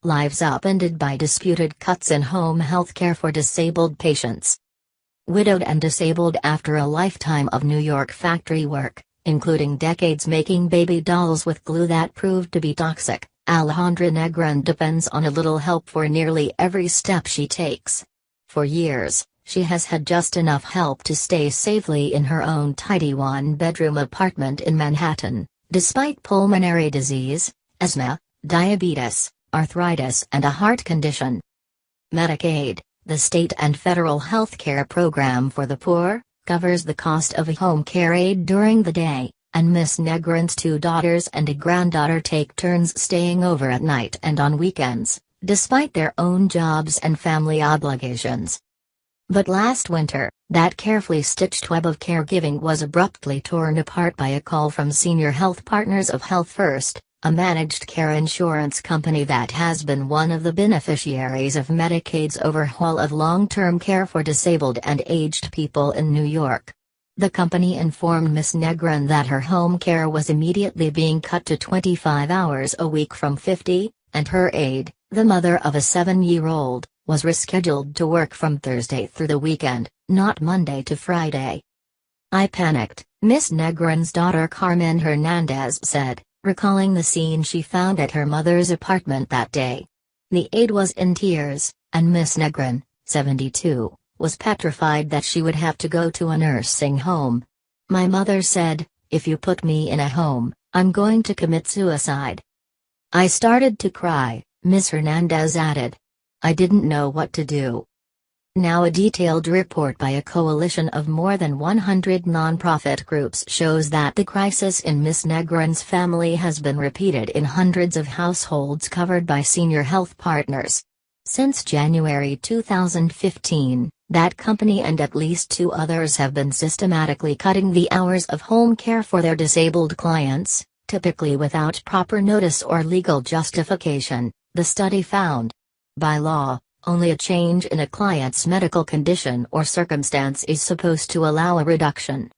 Lives upended by disputed cuts in home health care for disabled patients. Widowed and disabled after a lifetime of New York factory work, including decades making baby dolls with glue that proved to be toxic, Alejandra Negron depends on a little help for nearly every step she takes. For years, she has had just enough help to stay safely in her own tidy one-bedroom apartment in Manhattan, despite pulmonary disease, asthma, diabetes, arthritis and a heart condition. Medicaid, the state and federal health care program for the poor, covers the cost of a home care aide during the day, and Miss Negron's 2 daughters and a granddaughter take turns staying over at night and on weekends, despite their own jobs and family obligations. But last winter, that carefully stitched web of caregiving was abruptly torn apart by a call from Senior Health Partners of Health First, a managed care insurance company that has been one of the beneficiaries of Medicaid's overhaul of long-term care for disabled and aged people in New York. The company informed Ms. Negron that her home care was immediately being cut to 25 hours a week from 50, and her aide, the mother of a 7-year-old, was rescheduled to work from Thursday through the weekend, not Monday to Friday. "I panicked," Ms. Negron's daughter Carmen Hernandez said, recalling the scene she found at her mother's apartment that day. The aide was in tears, and Miss Negron, 72, was petrified that she would have to go to a nursing home. "My mother said, if you put me in a home, I'm going to commit suicide. I started to cry," Ms. Hernandez added. "I didn't know what to do." Now a detailed report by a coalition of more than 100 nonprofit groups shows that the crisis in Miss Negron's family has been repeated in hundreds of households covered by Senior Health Partners. Since January 2015, that company and at least 2 others have been systematically cutting the hours of home care for their disabled clients, typically without proper notice or legal justification, the study found. By law, only a change in a client's medical condition or circumstance is supposed to allow a reduction.